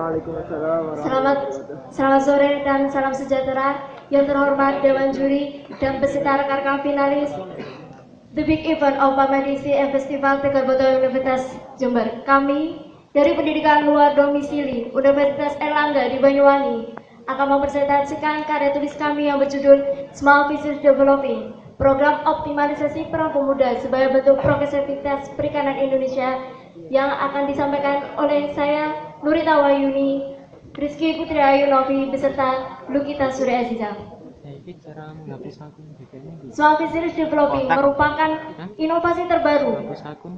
Waalaikumsalam Selamat, warahmatullahi wabarakatuh. selamat sore dan salam sejahtera yang terhormat Dewan Juri dan peserta rekan-rekan finalis The Big Event of Pamadisi and Festival Tegal Botol Universitas Jember. Kami dari Pendidikan Luar Domisili Universitas Erlangga di Banyuwangi akan mempresentasikan karya tulis kami yang berjudul Small Fisheries Developing, program optimalisasi peran pemuda sebagai bentuk progresivitas perikanan Indonesia, yang akan disampaikan oleh saya Nurita Wayuni, Rizky Putri Ayu Novi beserta Lukita Surya Aziza. Small Fisheries Developing merupakan inovasi terbaru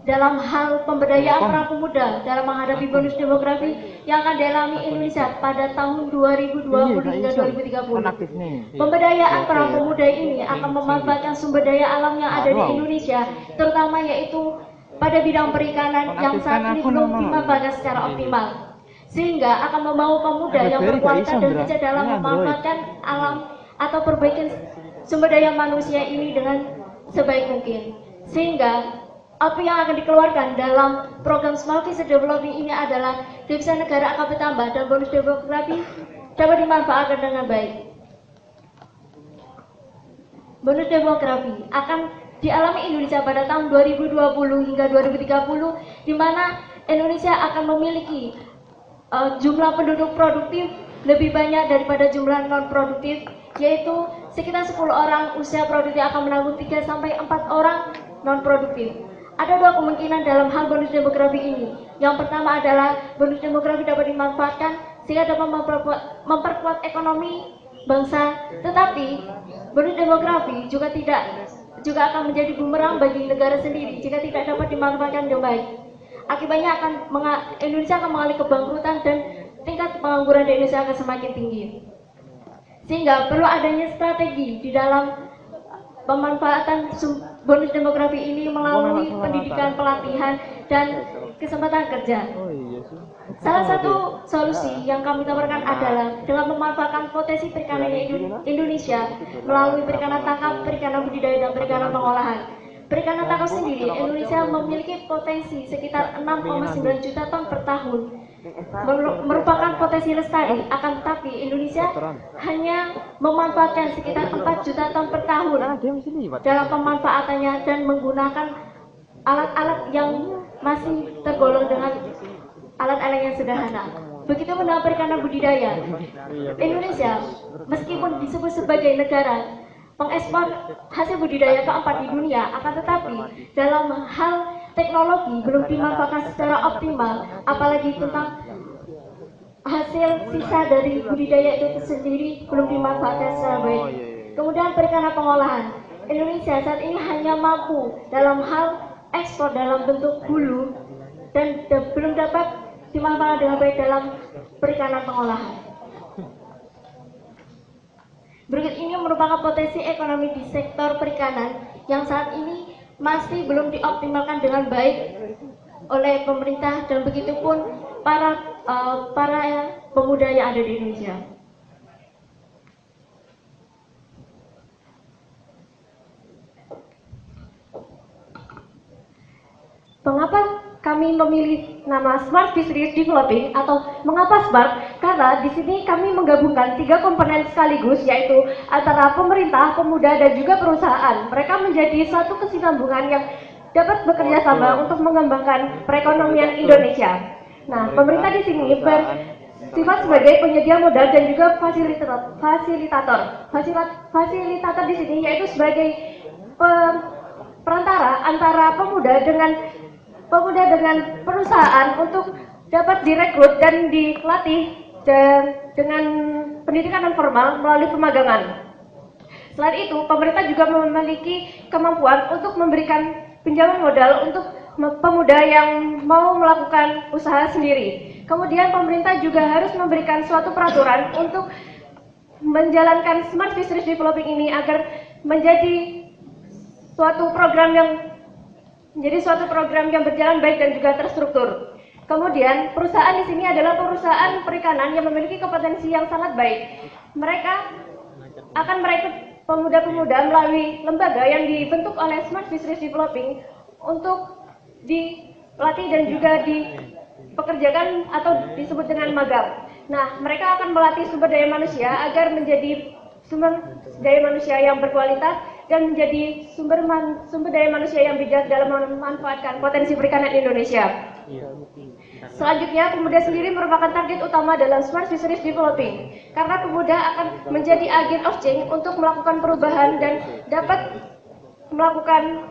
dalam hal pemberdayaan peran pemuda dalam menghadapi bonus demografi yang akan dialami Indonesia pada tahun 2020 hingga 2030. Pemberdayaan peran pemuda ini akan memanfaatkan sumber daya alam yang ada di Indonesia, terutama yaitu pada bidang perikanan yang saat ini belum dimanfaatkan secara optimal, sehingga akan membawa pemuda yang berkualitas dan bijak dalam memanfaatkan alam atau perbaikan sumber daya manusia ini dengan sebaik mungkin, sehingga apa yang akan dikeluarkan dalam program Small Fisheries Development ini adalah devisa negara akan bertambah dan bonus demografi dapat dimanfaatkan dengan baik. Bonus demografi akan dialami Indonesia pada tahun 2020 hingga 2030, di mana Indonesia akan memiliki jumlah penduduk produktif lebih banyak daripada jumlah non produktif, yaitu sekitar 10 orang usia produktif akan menanggung 3-4 orang non produktif. Ada dua kemungkinan dalam hal bonus demografi ini. Yang pertama adalah bonus demografi dapat dimanfaatkan sehingga dapat memperkuat ekonomi bangsa, tetapi bonus demografi juga akan menjadi bumerang bagi negara sendiri jika tidak dapat dimanfaatkan dengan baik. Akibatnya Indonesia akan mengalami kebangkrutan dan tingkat pengangguran di Indonesia akan semakin tinggi. Sehingga perlu adanya strategi di dalam pemanfaatan bonus demografi ini melalui pendidikan, pelatihan, dan kesempatan kerja. Salah satu solusi yang kami tawarkan adalah dengan memanfaatkan potensi perikanan Indonesia melalui perikanan tangkap, perikanan budidaya, dan perikanan pengolahan. Perikanan tangkap sendiri, Indonesia memiliki potensi sekitar 6,9 juta ton per tahun, merupakan potensi lestari, akan tetapi Indonesia hanya memanfaatkan sekitar 4 juta ton per tahun dalam pemanfaatannya dan menggunakan alat-alat yang masih tergolong dengan alat-alat yang sederhana. Begitu dengan perikanan budidaya, Indonesia meskipun disebut sebagai negara pengekspor hasil budidaya keempat di dunia, akan tetapi dalam hal teknologi belum dimanfaatkan secara optimal, apalagi tentang hasil sisa dari budidaya itu sendiri belum dimanfaatkan secara baik. Kemudian perikanan pengolahan, Indonesia saat ini hanya mampu dalam hal ekspor dalam bentuk hulu dan belum dapat dimanfaatkan dengan baik dalam perikanan pengolahan. Berikut ini merupakan potensi ekonomi di sektor perikanan yang saat ini masih belum dioptimalkan dengan baik oleh pemerintah dan begitupun para pemuda yang ada di Indonesia. Mengapa kami memilih nama Smart Fisheries Developing atau mengapa Smart? Karena di sini kami menggabungkan 3 komponen sekaligus, yaitu antara pemerintah, pemuda, dan juga perusahaan. Mereka menjadi suatu kesinambungan yang dapat bekerja sama untuk mengembangkan perekonomian Indonesia. Nah, pemerintah di sini bersifat sebagai penyedia modal dan juga fasilitator. Fasilitator di sini yaitu sebagai perantara antara pemuda dengan perusahaan untuk dapat direkrut dan dilatih dengan pendidikan non formal melalui pemagangan. Selain itu, pemerintah juga memiliki kemampuan untuk memberikan pinjaman modal untuk pemuda yang mau melakukan usaha sendiri. Kemudian pemerintah juga harus memberikan suatu peraturan untuk menjalankan Smart Fisheries Developing ini agar menjadi suatu program yang berjalan baik dan juga terstruktur. Kemudian perusahaan di sini adalah perusahaan perikanan yang memiliki kompetensi yang sangat baik. Mereka akan merekrut pemuda-pemuda melalui lembaga yang dibentuk oleh Smart Fisheries Developing untuk dilatih dan juga pekerjakan atau disebut dengan magang. Nah, mereka akan melatih sumber daya manusia agar menjadi sumber daya manusia yang berkualitas dan menjadi sumber daya manusia yang bijak dalam memanfaatkan potensi perikanan Indonesia. Selanjutnya, pemuda sendiri merupakan target utama dalam Smart Fisheries Developing, karena pemuda akan menjadi agen of change untuk melakukan perubahan dan dapat melakukan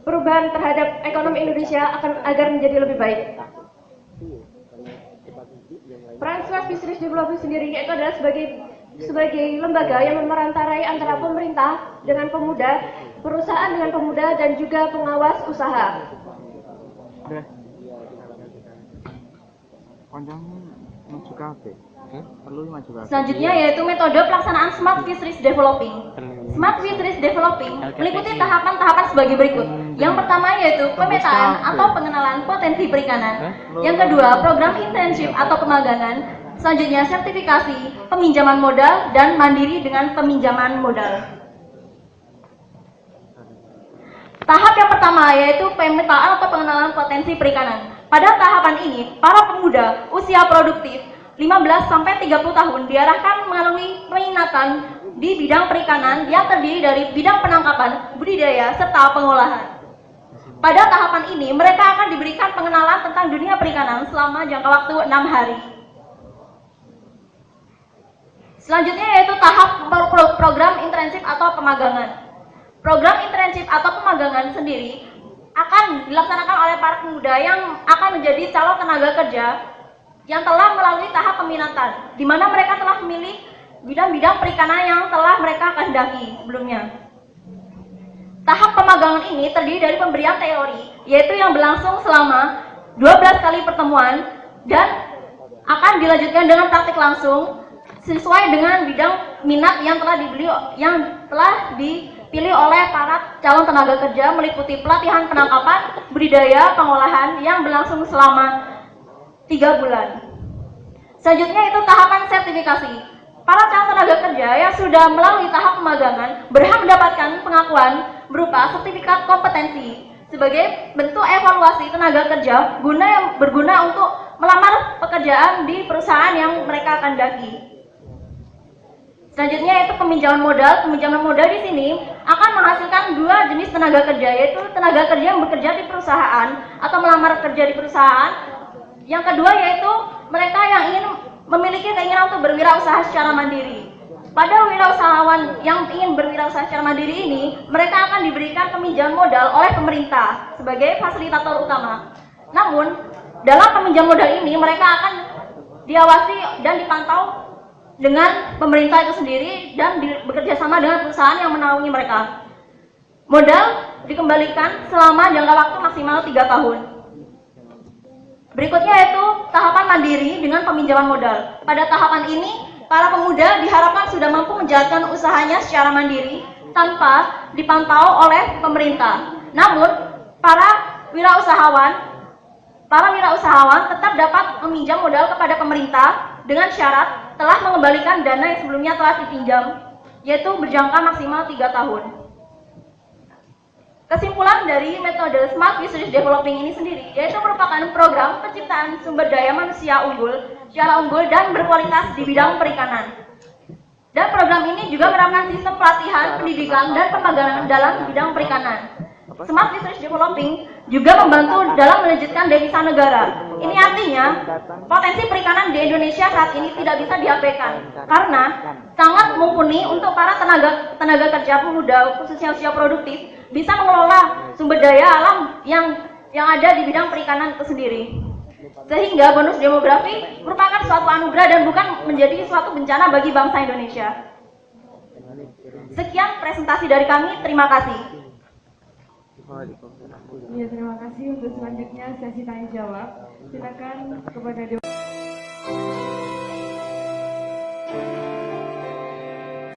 perubahan terhadap ekonomi Indonesia agar menjadi lebih baik. Peran Smart Fisheries Developing sendiri itu adalah sebagai lembaga yang memerantarai antara pemerintah dengan pemuda, perusahaan dengan pemuda, dan juga pengawas usaha. Selanjutnya yaitu metode pelaksanaan Smart Fisheries Developing. Smart Fisheries Developing meliputi tahapan-tahapan sebagai berikut. Yang pertama yaitu pemetaan atau pengenalan potensi perikanan. Yang kedua, program internship atau pemagangan. Selanjutnya, sertifikasi, peminjaman modal, dan mandiri dengan peminjaman modal. Tahap yang pertama yaitu pemetaan atau pengenalan potensi perikanan. Pada tahapan ini, para pemuda usia produktif 15-30 tahun diarahkan melalui peminatan di bidang perikanan yang terdiri dari bidang penangkapan, budidaya, serta pengolahan. Pada tahapan ini, mereka akan diberikan pengenalan tentang dunia perikanan selama jangka waktu 6 hari. Selanjutnya yaitu tahap program internship atau pemagangan. Program internship atau pemagangan sendiri akan dilaksanakan oleh para pemuda yang akan menjadi calon tenaga kerja yang telah melalui tahap peminatan, di mana mereka telah memilih bidang-bidang perikanan yang telah mereka kehendaki sebelumnya. Tahap pemagangan ini terdiri dari pemberian teori, yaitu yang berlangsung selama 12 kali pertemuan dan akan dilanjutkan dengan praktik langsung sesuai dengan bidang minat yang telah dipilih oleh para calon tenaga kerja, meliputi pelatihan penangkapan, budidaya, pengolahan yang berlangsung selama 3 bulan. Selanjutnya itu tahapan sertifikasi. Para calon tenaga kerja yang sudah melalui tahap pemagangan berhak mendapatkan pengakuan berupa sertifikat kompetensi sebagai bentuk evaluasi tenaga kerja yang berguna untuk melamar pekerjaan di perusahaan yang mereka akan daki. Selanjutnya yaitu peminjaman modal. Peminjaman modal di sini akan menghasilkan 2 jenis tenaga kerja, yaitu tenaga kerja yang bekerja di perusahaan atau melamar kerja di perusahaan. Yang kedua yaitu mereka yang ingin memiliki keinginan untuk berwirausaha secara mandiri. Pada wirausahawan yang ingin berwirausaha secara mandiri ini, mereka akan diberikan peminjaman modal oleh pemerintah sebagai fasilitator utama. Namun, dalam peminjam modal ini mereka akan diawasi dan dipantau dengan pemerintah itu sendiri dan bekerja sama dengan perusahaan yang menaungi mereka. Modal dikembalikan selama jangka waktu maksimal 3 tahun. Berikutnya yaitu tahapan mandiri dengan peminjaman modal. Pada tahapan ini, para pemuda diharapkan sudah mampu menjalankan usahanya secara mandiri tanpa dipantau oleh pemerintah. Namun, para wirausahawan tetap dapat meminjam modal kepada pemerintah dengan syarat telah mengembalikan dana yang sebelumnya telah dipinjam, yaitu berjangka maksimal 3 tahun. Kesimpulan dari metode Smart Fisheries Developing ini sendiri, yaitu merupakan program penciptaan sumber daya manusia secara unggul dan berkualitas di bidang perikanan. Dan program ini juga menerapkan sistem pelatihan, pendidikan, dan pemagangan dalam bidang perikanan. Smart Fisheries Developing juga membantu dalam melanjutkan devisa negara. Ini artinya potensi perikanan di Indonesia saat ini tidak bisa diabaikan karena sangat mumpuni untuk para tenaga kerja pemuda khususnya usia produktif bisa mengelola sumber daya alam yang ada di bidang perikanan itu sendiri. Sehingga bonus demografi merupakan suatu anugerah dan bukan menjadi suatu bencana bagi bangsa Indonesia. Sekian presentasi dari kami, terima kasih. Ya, terima kasih. Untuk selanjutnya sesi tanya jawab. Silakan kepada